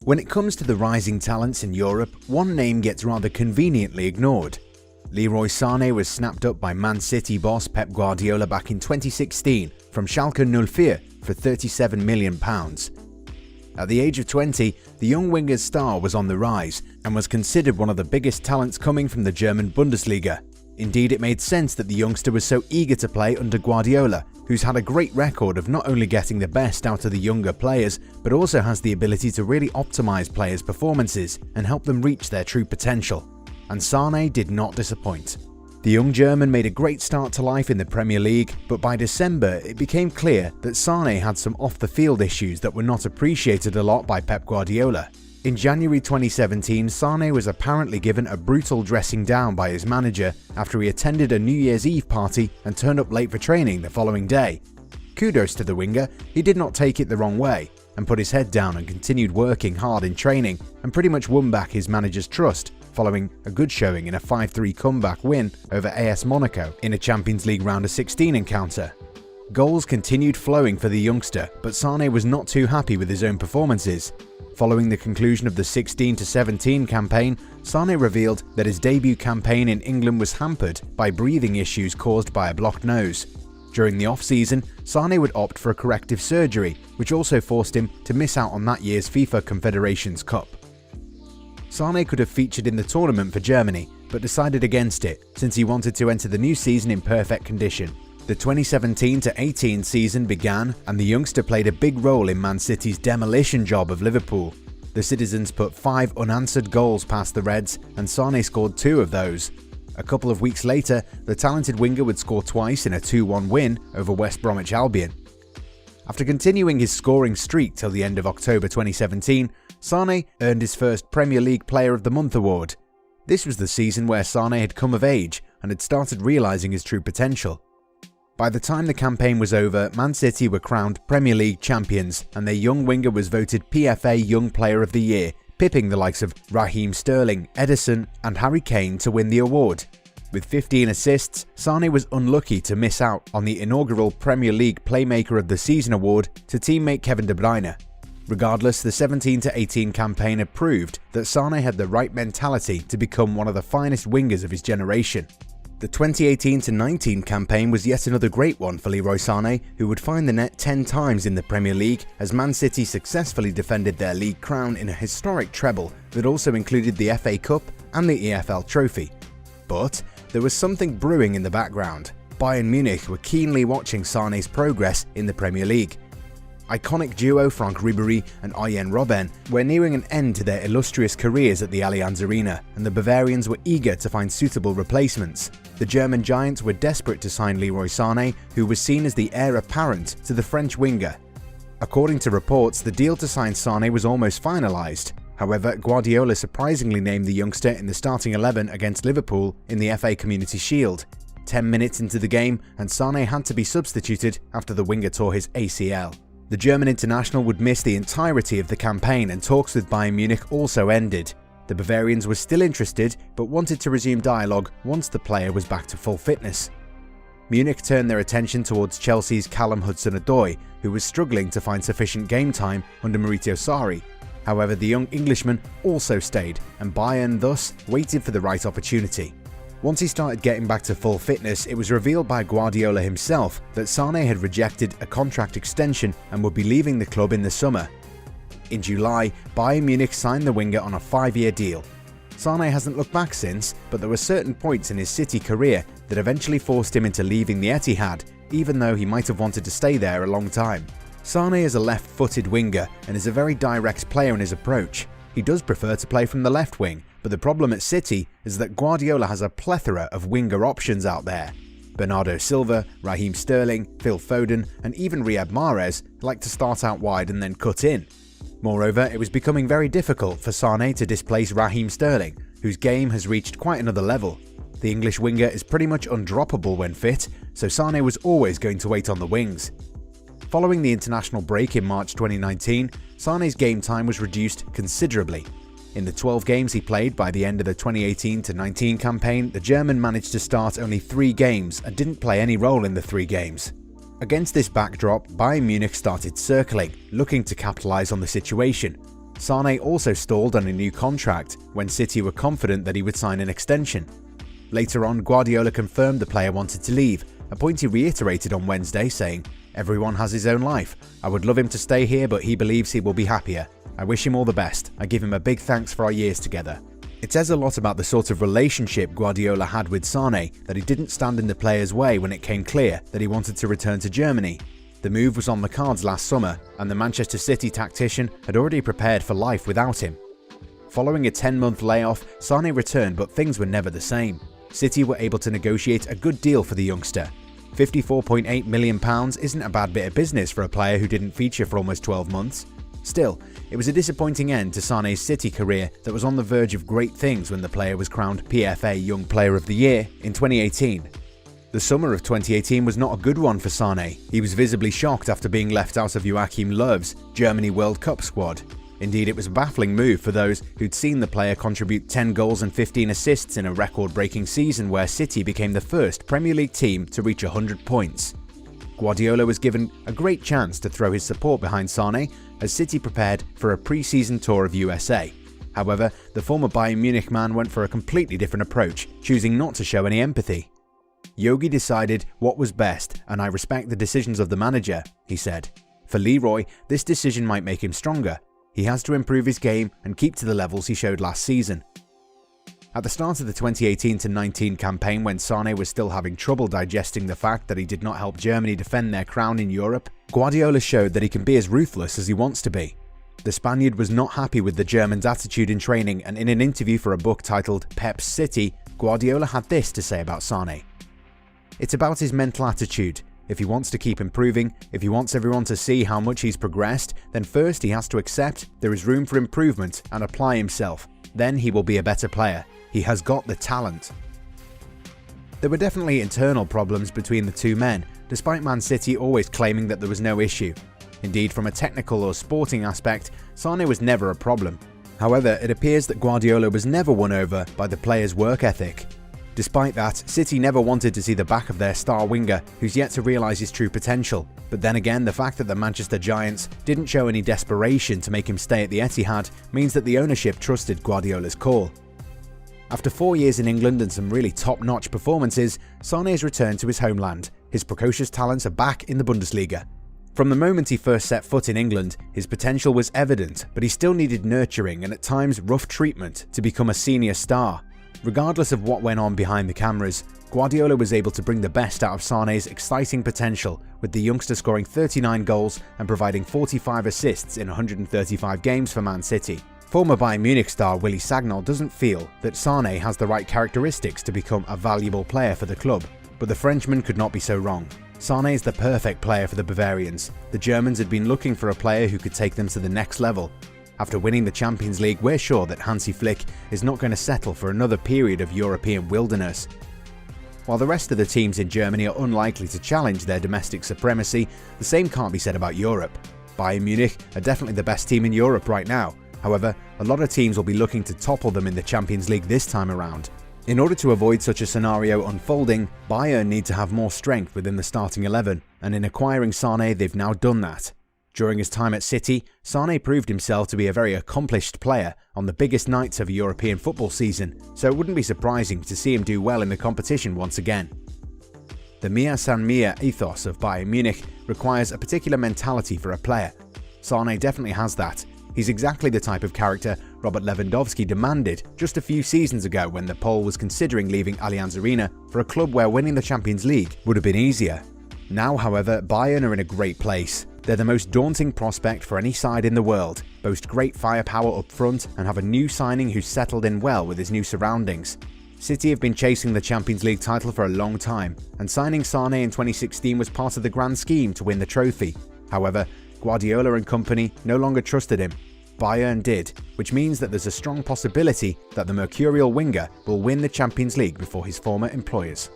When it comes to the rising talents in Europe, one name gets rather conveniently ignored. Leroy Sane was snapped up by Man City boss Pep Guardiola back in 2016 from Schalke 04 for £37 million. At the age of 20, the young winger's star was on the rise and was considered one of the biggest talents coming from the German Bundesliga. Indeed, it made sense that the youngster was so eager to play under Guardiola, who's had a great record of not only getting the best out of the younger players, but also has the ability to really optimize players' performances and help them reach their true potential. And Sane did not disappoint. The young German made a great start to life in the Premier League, but by December it became clear that Sane had some off-the-field issues that were not appreciated a lot by Pep Guardiola. In January 2017, Sane was apparently given a brutal dressing down by his manager after he attended a New Year's Eve party and turned up late for training the following day. Kudos to the winger, he did not take it the wrong way and put his head down and continued working hard in training and pretty much won back his manager's trust following a good showing in a 5-3 comeback win over AS Monaco in a Champions League round of 16 encounter. Goals continued flowing for the youngster, but Sane was not too happy with his own performances. Following the conclusion of the 16-17 campaign, Sane revealed that his debut campaign in England was hampered by breathing issues caused by a blocked nose. During the off-season, Sane would opt for a corrective surgery, which also forced him to miss out on that year's FIFA Confederations Cup. Sane could have featured in the tournament for Germany, but decided against it since he wanted to enter the new season in perfect condition. The 2017-18 season began and the youngster played a big role in Man City's demolition job of Liverpool. The citizens put 5 unanswered goals past the Reds and Sane scored 2 of those. A couple of weeks later, the talented winger would score twice in a 2-1 win over West Bromwich Albion. After continuing his scoring streak till the end of October 2017, Sane earned his first Premier League Player of the Month award. This was the season where Sane had come of age and had started realising his true potential. By the time the campaign was over, Man City were crowned Premier League champions and their young winger was voted PFA Young Player of the Year, pipping the likes of Raheem Sterling, Ederson and Harry Kane to win the award. With 15 assists, Sane was unlucky to miss out on the inaugural Premier League Playmaker of the Season award to teammate Kevin De Bruyne. Regardless, the 17-18 campaign had proved that Sane had the right mentality to become one of the finest wingers of his generation. The 2018-19 campaign was yet another great one for Leroy Sane, who would find the net 10 times in the Premier League as Man City successfully defended their league crown in a historic treble that also included the FA Cup and the EFL Trophy. But there was something brewing in the background. Bayern Munich were keenly watching Sane's progress in the Premier League. Iconic duo Franck Ribéry and Arjen Robben were nearing an end to their illustrious careers at the Allianz Arena, and the Bavarians were eager to find suitable replacements. The German giants were desperate to sign Leroy Sane, who was seen as the heir apparent to the French winger. According to reports, the deal to sign Sane was almost finalised. However, Guardiola surprisingly named the youngster in the starting 11 against Liverpool in the FA Community Shield. 10 minutes into the game, and Sane had to be substituted after the winger tore his ACL. The German international would miss the entirety of the campaign and talks with Bayern Munich also ended. The Bavarians were still interested but wanted to resume dialogue once the player was back to full fitness. Munich turned their attention towards Chelsea's Callum Hudson-Odoi, who was struggling to find sufficient game time under Maurizio Sarri. However, the young Englishman also stayed and Bayern thus waited for the right opportunity. Once he started getting back to full fitness, it was revealed by Guardiola himself that Sane had rejected a contract extension and would be leaving the club in the summer. In July, Bayern Munich signed the winger on a 5-year deal. Sane hasn't looked back since, but there were certain points in his City career that eventually forced him into leaving the Etihad, even though he might have wanted to stay there a long time. Sane is a left-footed winger and is a very direct player in his approach. He does prefer to play from the left wing, but the problem at City is that Guardiola has a plethora of winger options out there. Bernardo Silva, Raheem Sterling, Phil Foden and even Riyad Mahrez like to start out wide and then cut in. Moreover, it was becoming very difficult for Sane to displace Raheem Sterling, whose game has reached quite another level. The English winger is pretty much undroppable when fit, so Sane was always going to wait on the wings. Following the international break in March 2019, Sane's game time was reduced considerably. In the 12 games he played by the end of the 2018-19 campaign, the German managed to start only 3 games and didn't play any role in the 3 games. Against this backdrop, Bayern Munich started circling, looking to capitalise on the situation. Sane also stalled on a new contract when City were confident that he would sign an extension. Later on, Guardiola confirmed the player wanted to leave, a point he reiterated on Wednesday, saying, "Everyone has his own life. I would love him to stay here, but he believes he will be happier. I wish him all the best. I give him a big thanks for our years together." It says a lot about the sort of relationship Guardiola had with Sane that he didn't stand in the player's way when it came clear that he wanted to return to Germany. The move was on the cards last summer, and the Manchester City tactician had already prepared for life without him. Following a 10-month layoff, Sane returned, but things were never the same. City were able to negotiate a good deal for the youngster. £54.8 million isn't a bad bit of business for a player who didn't feature for almost 12 months. Still, it was a disappointing end to Sane's City career that was on the verge of great things when the player was crowned PFA Young Player of the Year in 2018. The summer of 2018 was not a good one for Sane. He was visibly shocked after being left out of Joachim Löw's Germany World Cup squad. Indeed, it was a baffling move for those who'd seen the player contribute 10 goals and 15 assists in a record-breaking season where City became the first Premier League team to reach 100 points. Guardiola was given a great chance to throw his support behind Sane as City prepared for a pre-season tour of USA. However, the former Bayern Munich man went for a completely different approach, choosing not to show any empathy. "Yogi decided what was best, and I respect the decisions of the manager," he said. "For Leroy, this decision might make him stronger. He has to improve his game and keep to the levels he showed last season." At the start of the 2018-19 campaign, when Sane was still having trouble digesting the fact that he did not help Germany defend their crown in Europe, Guardiola showed that he can be as ruthless as he wants to be. The Spaniard was not happy with the Germans' attitude in training, and in an interview for a book titled Pep's City, Guardiola had this to say about Sane. "It's about his mental attitude. If he wants to keep improving, if he wants everyone to see how much he's progressed, then first he has to accept there is room for improvement and apply himself. Then he will be a better player. He has got the talent." There were definitely internal problems between the two men, despite Man City always claiming that there was no issue. Indeed, from a technical or sporting aspect, Sane was never a problem. However, it appears that Guardiola was never won over by the player's work ethic. Despite that, City never wanted to see the back of their star winger, who's yet to realise his true potential. But then again, the fact that the Manchester Giants didn't show any desperation to make him stay at the Etihad means that the ownership trusted Guardiola's call. After 4 years in England and some really top-notch performances, Sane has returned to his homeland. His precocious talents are back in the Bundesliga. From the moment he first set foot in England, his potential was evident, but he still needed nurturing and at times rough treatment to become a senior star. Regardless of what went on behind the cameras, Guardiola was able to bring the best out of Sane's exciting potential, with the youngster scoring 39 goals and providing 45 assists in 135 games for Man City. Former Bayern Munich star Willy Sagnol doesn't feel that Sane has the right characteristics to become a valuable player for the club, but the Frenchman could not be so wrong. Sane is the perfect player for the Bavarians. The Germans had been looking for a player who could take them to the next level. After winning the Champions League, we're sure that Hansi Flick is not going to settle for another period of European wilderness. While the rest of the teams in Germany are unlikely to challenge their domestic supremacy, the same can't be said about Europe. Bayern Munich are definitely the best team in Europe right now. However, a lot of teams will be looking to topple them in the Champions League this time around. In order to avoid such a scenario unfolding, Bayern need to have more strength within the starting 11, and in acquiring Sane, they've now done that. During his time at City, Sane proved himself to be a very accomplished player on the biggest nights of a European football season, so it wouldn't be surprising to see him do well in the competition once again. The Mia San Mia ethos of Bayern Munich requires a particular mentality for a player. Sane definitely has that. He's exactly the type of character Robert Lewandowski demanded just a few seasons ago when the Pole was considering leaving Allianz Arena for a club where winning the Champions League would have been easier. Now, however, Bayern are in a great place. They're the most daunting prospect for any side in the world, boast great firepower up front, and have a new signing who's settled in well with his new surroundings. City have been chasing the Champions League title for a long time, and signing Sane in 2016 was part of the grand scheme to win the trophy. However, Guardiola and company no longer trusted him. Bayern did, which means that there's a strong possibility that the mercurial winger will win the Champions League before his former employers.